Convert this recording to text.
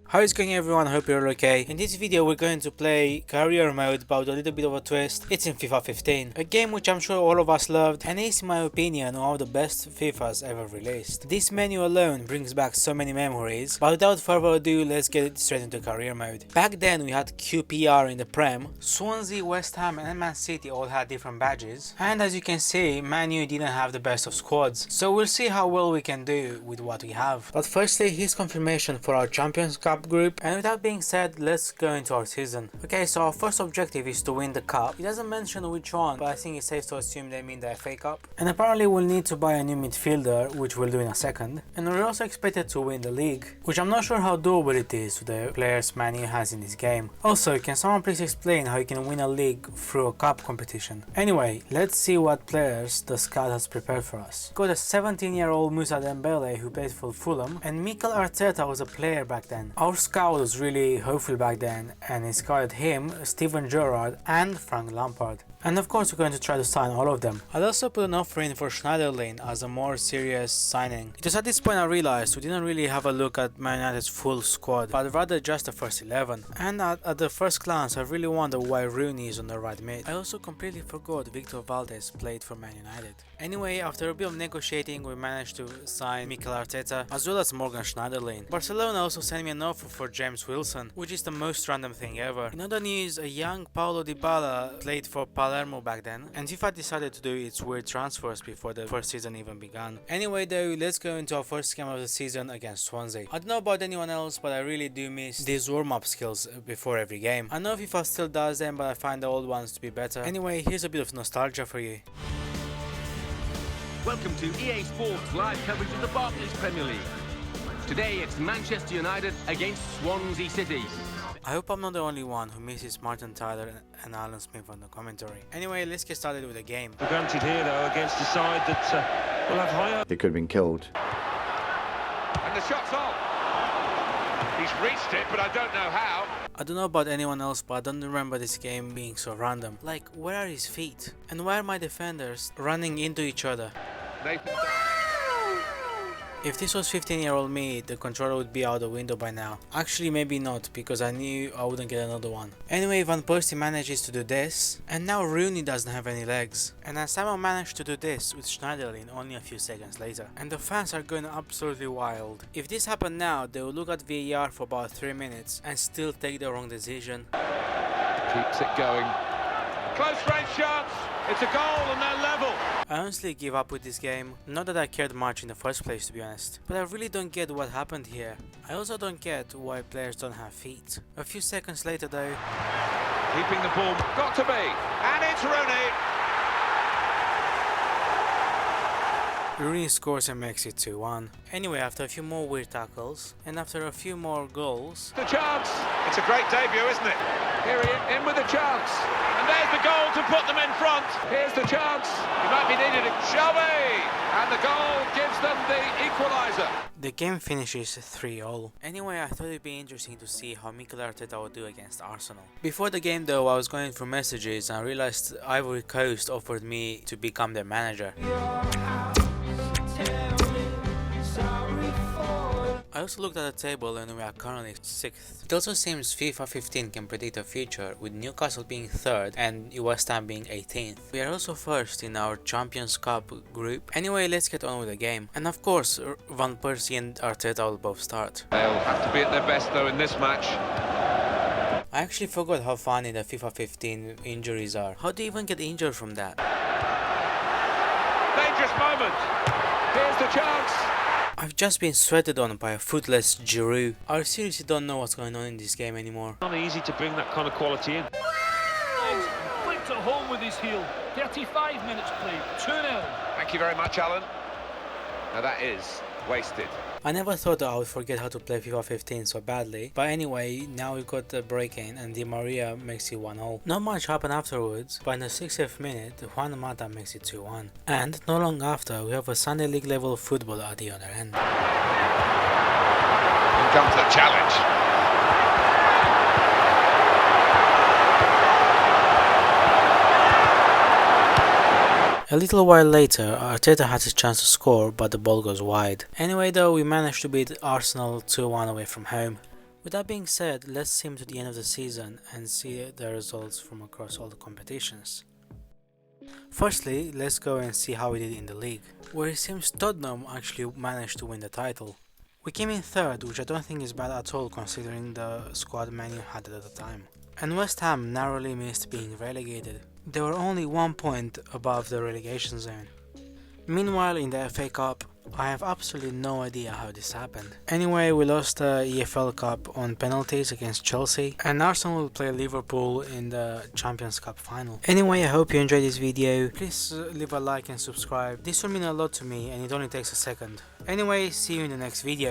How is going everyone, hope you're okay. In this video we're going to play career mode, but with a little bit of a twist. It's in FIFA 15, a game which I'm sure all of us loved and is in my opinion one of the best FIFAs ever released. This menu alone brings back so many memories, but without further ado let's get straight into career mode. Back then we had QPR in the Prem, Swansea, West Ham and Man City all had different badges, and as you can see Man U didn't have the best of squads, so we'll see how well we can do with what we have. But firstly here's confirmation for our Champions Cup group, and with that being said let's go into our season. Okay, so our first objective is to win the cup. It doesn't mention which one, but I think it's safe to assume they mean the FA Cup. And apparently we'll need to buy a new midfielder, which we'll do in a second. And we're also expected to win the league, which I'm not sure how doable it is with the players Man U has in this game. Also, can someone please explain how you can win a league through a cup competition? Anyway, let's see what players the scout has prepared for us. Got a 17-year-old Moussa Dembele who played for Fulham, and Mikel Arteta was a player back then. Our scout was really hopeful back then and he scouted him, Steven Gerrard and Frank Lampard. And of course we're going to try to sign all of them. I'd also put an offer in for Schneiderlin as a more serious signing. Just at this point I realized we didn't really have a look at Man United's full squad, but rather just the first 11. And at the first glance I really wonder why Rooney is on the right mid. I also completely forgot Victor Valdez played for Man United. Anyway, after a bit of negotiating we managed to sign Mikel Arteta as well as Morgan Schneiderlin. Barcelona also sent me an offer for James Wilson, which is the most random thing ever. In other news, a young Paulo Dybala played for Palermo back then, and FIFA decided to do its weird transfers before the first season even began. Anyway though, let's go into our first game of the season against Swansea. I don't know about anyone else, but I really do miss these warm-up skills before every game. I know FIFA still does them, but I find the old ones to be better. Anyway, here's a bit of nostalgia for you. Welcome to EA Sports live coverage of the Barclays Premier League. Today it's Manchester United against Swansea City. I hope I'm not the only one who misses Martin Tyler and Alan Smith on the commentary. Anyway, let's get started with the game. For granted here though against a side that will have higher. They could have been killed. And the shot's on. He's reached it, but I don't know how. I don't know about anyone else, but I don't remember this game being so random. Like, where are his feet? And why are my defenders running into each other? Nathan. If this was 15-year-old me, the controller would be out the window by now. Actually maybe not, because I knew I wouldn't get another one. Anyway, Van Persie manages to do this, and now Rooney doesn't have any legs. And then Simon managed to do this with Schneiderlin only a few seconds later. And the fans are going absolutely wild. If this happened now, they will look at VAR for about 3 minutes and still take the wrong decision. Keeps it going. Close range shots. It's a goal and they're level. I honestly give up with this game. Not that I cared much in the first place, to be honest, but I really don't get what happened here. I also don't get why players don't have feet. A few seconds later though, Keeping the ball. Got to be. And it's Rooney. Rooney scores and makes it 2-1. Anyway, after a few more weird tackles and after a few more goals, The chance. It's a great debut, isn't it? Here he is, in with a chance. And there's the goal to put them in front. Here's the chance. He might be needed. Shelby. And the goal gives them the equaliser. the game finishes 3-all. Anyway, I thought it'd be interesting to see how Mikel Arteta would do against Arsenal. Before the game though, I was going through messages and I realized Ivory Coast offered me to become their manager. I also looked at the table and we are currently 6th. It also seems FIFA 15 can predict a future, with Newcastle being 3rd and West Ham being 18th. We are also 1st in our Champions Cup group. Anyway, let's get on with the game. And of course, Van Persie and Arteta will both start. They'll have to be at their best though in this match. I actually forgot how funny the FIFA 15 injuries are. How do you even get injured from that? Dangerous moment. Here's the chance. I've just been sweated on by a footless Giroud. I seriously don't know what's going on in this game anymore. Not easy to bring that kind of quality in. Flicked it home with his heel. 35 minutes played, 2-0. Thank you very much, Alan. Now that is wasted. I never thought that I would forget how to play FIFA 15 so badly, but anyway, now we've got the break-in and Di Maria makes it 1-0. Not much happened afterwards, but in the 60th minute, Juan Mata makes it 2-1. And not long after, we have a Sunday League level football at the other end. Here comes the challenge. A little while later, Arteta has his chance to score, but the ball goes wide. Anyway though, we managed to beat Arsenal 2-1 away from home. With that being said, let's sim to the end of the season and see the results from across all the competitions. Firstly, let's go and see how we did in the league, where it seems Tottenham actually managed to win the title. We came in third, which I don't think is bad at all considering the squad Man U had at the time. And West Ham narrowly missed being relegated. They were only 1 point above the relegation zone. Meanwhile, in the FA Cup, I have absolutely no idea how this happened. Anyway, we lost the EFL Cup on penalties against Chelsea, and Arsenal will play Liverpool in the Champions Cup final. Anyway, I hope you enjoyed this video. Please leave a like and subscribe. This will mean a lot to me and it only takes a second. Anyway, see you in the next video.